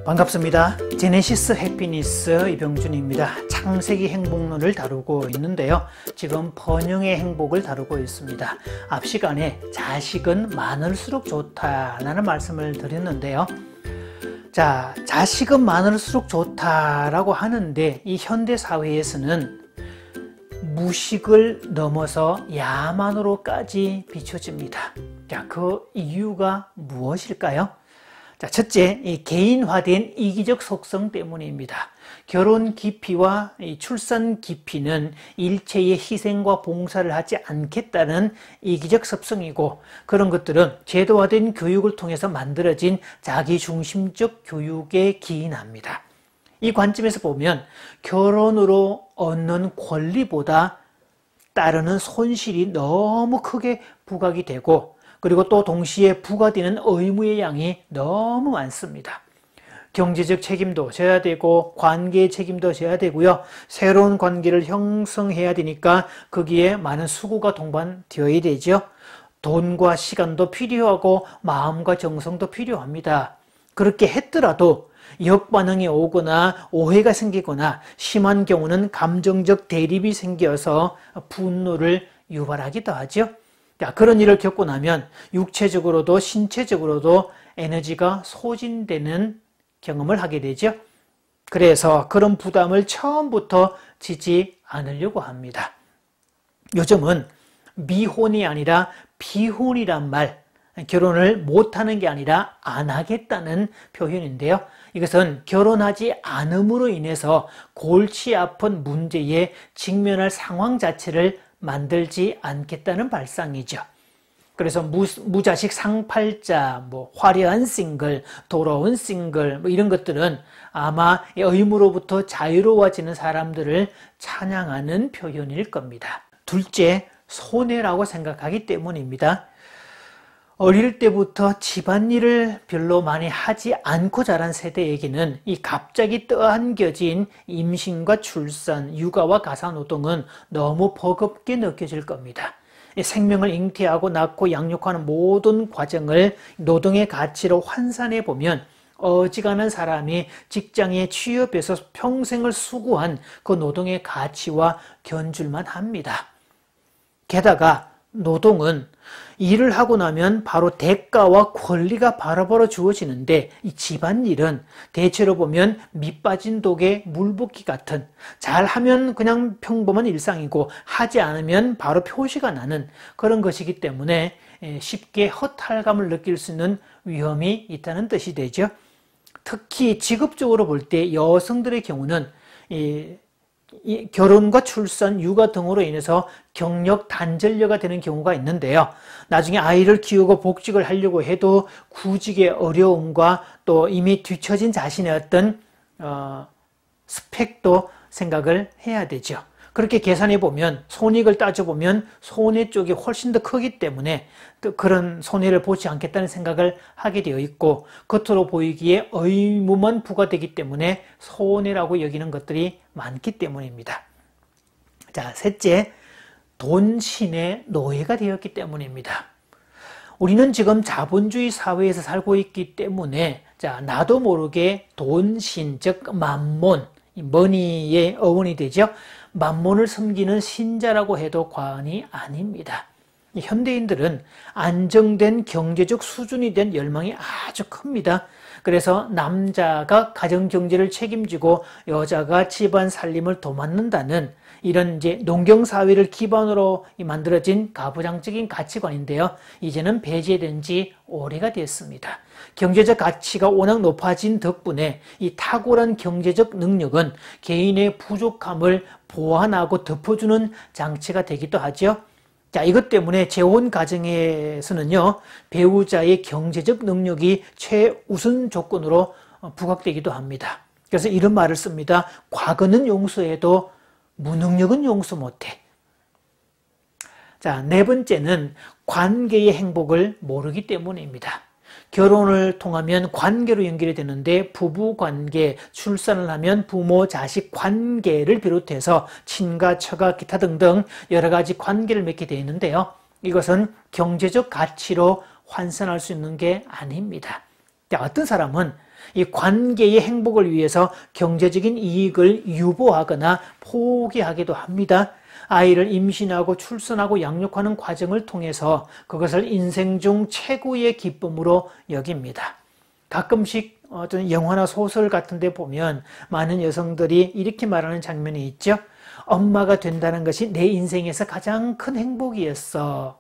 반갑습니다. 제네시스 해피니스 이병준입니다. 창세기 행복론을 다루고 있는데요. 지금 번영의 행복을 다루고 있습니다. 앞 시간에 자식은 많을수록 좋다라는 말씀을 드렸는데요. 자, 자식은 많을수록 좋다라고 하는데 이 현대 사회에서는 무식을 넘어서 야만으로까지 비춰집니다. 자, 그 이유가 무엇일까요? 자, 첫째, 이 개인화된 이기적 속성 때문입니다. 결혼 기피와 출산 기피는 일체의 희생과 봉사를 하지 않겠다는 이기적 습성이고, 그런 것들은 제도화된 교육을 통해서 만들어진 자기중심적 교육에 기인합니다. 이 관점에서 보면 결혼으로 얻는 권리보다 따르는 손실이 너무 크게 부각이 되고, 그리고 또 동시에 부과되는 의무의 양이 너무 많습니다. 경제적 책임도 져야 되고 관계의 책임도 져야 되고요. 새로운 관계를 형성해야 되니까 거기에 많은 수고가 동반되어야 되죠. 돈과 시간도 필요하고 마음과 정성도 필요합니다. 그렇게 했더라도 역반응이 오거나 오해가 생기거나 심한 경우는 감정적 대립이 생겨서 분노를 유발하기도 하죠. 자, 그런 일을 겪고 나면 육체적으로도 신체적으로도 에너지가 소진되는 경험을 하게 되죠. 그래서 그런 부담을 처음부터 지지 않으려고 합니다. 요즘은 미혼이 아니라 비혼이란 말, 결혼을 못하는 게 아니라 안 하겠다는 표현인데요. 이것은 결혼하지 않음으로 인해서 골치 아픈 문제에 직면할 상황 자체를 만들지 않겠다는 발상이죠. 그래서 무자식 상팔자, 화려한 싱글, 돌아온 싱글 이런 것들은 아마 의무로부터 자유로워지는 사람들을 찬양하는 표현일 겁니다. 둘째, 손해라고 생각하기 때문입니다. 어릴 때부터 집안일을 별로 많이 하지 않고 자란 세대에게는 이 갑자기 떠안겨진 임신과 출산, 육아와 가사노동은 너무 버겁게 느껴질 겁니다. 생명을 잉태하고 낳고 양육하는 모든 과정을 노동의 가치로 환산해 보면 어지간한 사람이 직장에 취업해서 평생을 수고한 그 노동의 가치와 견줄만 합니다. 게다가 노동은 일을 하고 나면 바로 대가와 권리가 바로바로 주어지는데 이 집안일은 대체로 보면 밑 빠진 독에 물 붓기 같은, 잘하면 그냥 평범한 일상이고 하지 않으면 바로 표시가 나는 그런 것이기 때문에 쉽게 허탈감을 느낄 수 있는 위험이 있다는 뜻이 되죠. 특히 직업적으로 볼 때 여성들의 경우는 이 결혼과 출산, 육아 등으로 인해서 경력 단절녀가 되는 경우가 있는데요. 나중에 아이를 키우고 복직을 하려고 해도 구직의 어려움과 또 이미 뒤처진 자신의 어떤 스펙도 생각을 해야 되죠. 그렇게 계산해 보면, 손익을 따져보면 손해 쪽이 훨씬 더 크기 때문에 또 그런 손해를 보지 않겠다는 생각을 하게 되어 있고, 겉으로 보이기에 의무만 부과되기 때문에 손해라고 여기는 것들이 많기 때문입니다. 자, 셋째, 돈신의 노예가 되었기 때문입니다. 우리는 지금 자본주의 사회에서 살고 있기 때문에 자, 나도 모르게 돈신, 즉 만몬, 머니의 어원이 되죠. 만몬을 섬기는 신자라고 해도 과언이 아닙니다. 현대인들은 안정된 경제적 수준이 된 열망이 아주 큽니다. 그래서 남자가 가정경제를 책임지고 여자가 집안 살림을 도맡는다는 이런 이제 농경사회를 기반으로 만들어진 가부장적인 가치관인데요. 이제는 배제된 지 오래가 됐습니다. 경제적 가치가 워낙 높아진 덕분에 이 탁월한 경제적 능력은 개인의 부족함을 보완하고 덮어주는 장치가 되기도 하죠. 자, 이것 때문에 재혼 가정에서는요, 배우자의 경제적 능력이 최우선 조건으로 부각되기도 합니다. 그래서 이런 말을 씁니다. 과거는 용서해도 무능력은 용서 못해. 자, 네 번째는 관계의 행복을 모르기 때문입니다. 결혼을 통하면 관계로 연결이 되는데 부부관계, 출산을 하면 부모, 자식 관계를 비롯해서 친가, 처가, 기타 등등 여러 가지 관계를 맺게 되어 있는데요. 이것은 경제적 가치로 환산할 수 있는 게 아닙니다. 어떤 사람은 이 관계의 행복을 위해서 경제적인 이익을 유보하거나 포기하기도 합니다. 아이를 임신하고 출산하고 양육하는 과정을 통해서 그것을 인생 중 최고의 기쁨으로 여깁니다. 가끔씩 어떤 영화나 소설 같은 데 보면 많은 여성들이 이렇게 말하는 장면이 있죠. 엄마가 된다는 것이 내 인생에서 가장 큰 행복이었어.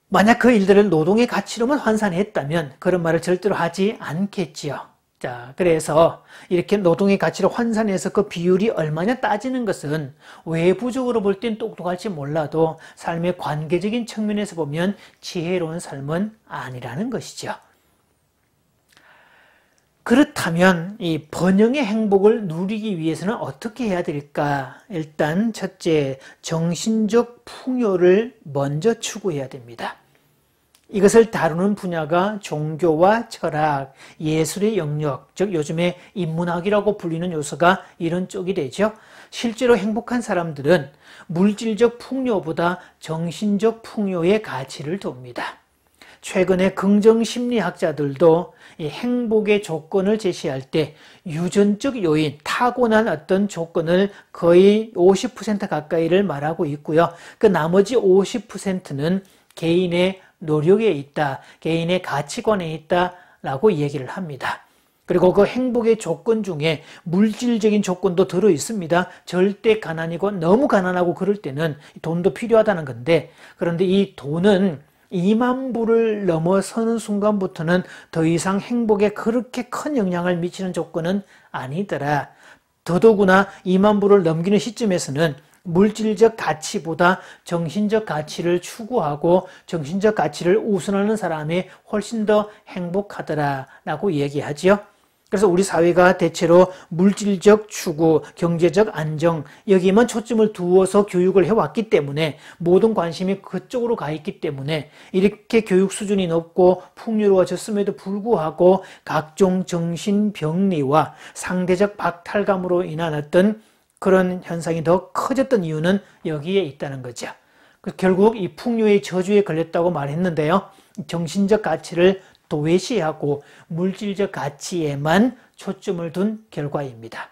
만약 그 일들을 노동의 가치로만 환산했다면 그런 말을 절대로 하지 않겠지요. 자, 그래서 이렇게 노동의 가치로 환산해서 그 비율이 얼마냐 따지는 것은 외부적으로 볼 땐 똑똑할지 몰라도 삶의 관계적인 측면에서 보면 지혜로운 삶은 아니라는 것이죠. 그렇다면 이 번영의 행복을 누리기 위해서는 어떻게 해야 될까? 일단 첫째, 정신적 풍요를 먼저 추구해야 됩니다. 이것을 다루는 분야가 종교와 철학, 예술의 영역, 즉 요즘에 인문학이라고 불리는 요소가 이런 쪽이 되죠. 실제로 행복한 사람들은 물질적 풍요보다 정신적 풍요의 가치를 둡니다. 최근에 긍정심리학자들도 이 행복의 조건을 제시할 때 유전적 요인, 타고난 어떤 조건을 거의 50% 가까이를 말하고 있고요. 그 나머지 50%는 개인의 노력에 있다, 개인의 가치관에 있다라고 얘기를 합니다. 그리고 그 행복의 조건 중에 물질적인 조건도 들어 있습니다. 절대 가난이고 너무 가난하고 그럴 때는 돈도 필요하다는 건데, 그런데 이 돈은 2만 불을 넘어서는 순간부터는 더 이상 행복에 그렇게 큰 영향을 미치는 조건은 아니더라. 더더구나 2만 불을 넘기는 시점에서는 물질적 가치보다 정신적 가치를 추구하고 정신적 가치를 우선하는 사람이 훨씬 더 행복하더라라고 얘기하죠. 그래서 우리 사회가 대체로 물질적 추구, 경제적 안정 여기만 초점을 두어서 교육을 해왔기 때문에 모든 관심이 그쪽으로 가 있기 때문에 이렇게 교육 수준이 높고 풍요로워졌음에도 불구하고 각종 정신병리와 상대적 박탈감으로 인한 어떤 그런 현상이 더 커졌던 이유는 여기에 있다는 거죠. 결국 이 풍요의 저주에 걸렸다고 말했는데요. 정신적 가치를 도외시하고 물질적 가치에만 초점을 둔 결과입니다.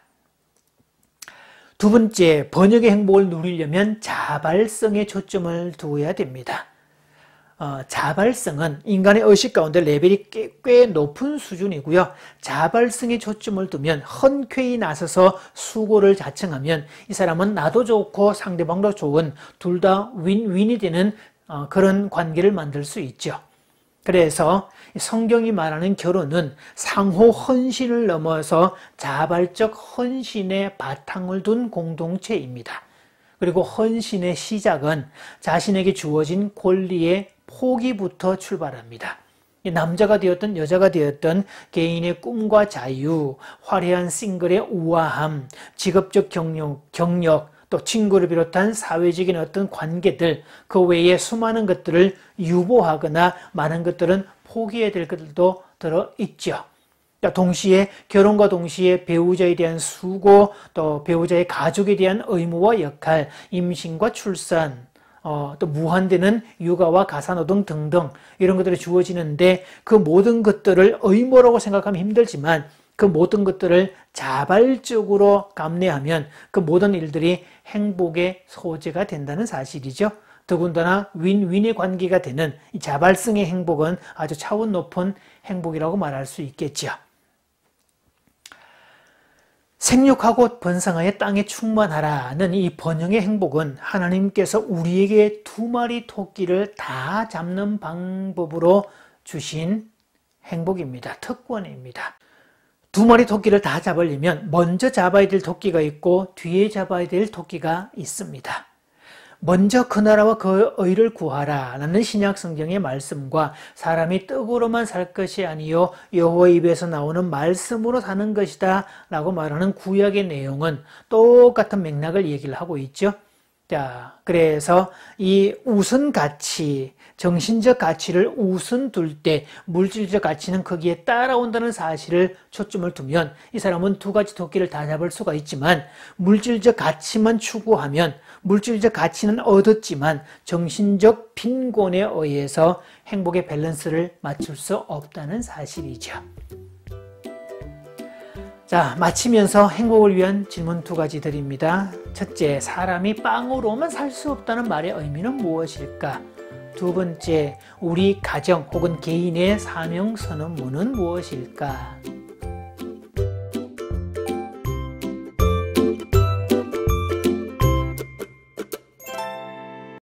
두 번째, 번영의 행복을 누리려면 자발성에 초점을 두어야 됩니다. 자발성은 인간의 의식 가운데 레벨이 꽤 높은 수준이고요. 자발성에 초점을 두면 흔쾌히 나서서 수고를 자청하면 이 사람은 나도 좋고 상대방도 좋은 둘 다 윈윈이 되는 그런 관계를 만들 수 있죠. 그래서 성경이 말하는 결혼은 상호 헌신을 넘어서 자발적 헌신의 바탕을 둔 공동체입니다. 그리고 헌신의 시작은 자신에게 주어진 권리의 포기부터 출발합니다. 남자가 되었든 여자가 되었든 개인의 꿈과 자유, 화려한 싱글의 우아함, 직업적 경력, 또 친구를 비롯한 사회적인 어떤 관계들, 그 외에 수많은 것들을 유보하거나 많은 것들은 포기해야 될 것들도 들어있죠. 동시에 결혼과 동시에 배우자에 대한 수고, 또 배우자의 가족에 대한 의무와 역할, 임신과 출산, 또 무한되는 육아와 가사노동 등등 이런 것들이 주어지는데 그 모든 것들을 의무라고 생각하면 힘들지만 그 모든 것들을 자발적으로 감내하면 그 모든 일들이 행복의 소재가 된다는 사실이죠. 더군다나 윈윈의 관계가 되는 이 자발성의 행복은 아주 차원 높은 행복이라고 말할 수 있겠죠. 생육하고 번성하여 땅에 충만하라는 이 번영의 행복은 하나님께서 우리에게 2마리 토끼를 다 잡는 방법으로 주신 행복입니다. 특권입니다. 2마리 토끼를 다 잡으려면 먼저 잡아야 될 토끼가 있고 뒤에 잡아야 될 토끼가 있습니다. 먼저 그 나라와 그 의를 구하라 라는 신약 성경의 말씀과 사람이 떡으로만 살 것이 아니요 여호와의 입에서 나오는 말씀으로 사는 것이다 라고 말하는 구약의 내용은 똑같은 맥락을 얘기를 하고 있죠. 자, 그래서 이 우선 가치, 정신적 가치를 우선 둘 때 물질적 가치는 거기에 따라온다는 사실을 초점을 두면 이 사람은 두 가지 토끼를 다 잡을 수가 있지만 물질적 가치만 추구하면 물질적 가치는 얻었지만 정신적 빈곤에 의해서 행복의 밸런스를 맞출 수 없다는 사실이죠. 자, 마치면서 행복을 위한 질문 두 가지 드립니다. 첫째, 사람이 빵으로만 살 수 없다는 말의 의미는 무엇일까? 두 번째, 우리 가정 혹은 개인의 사명 선언문은 무엇일까?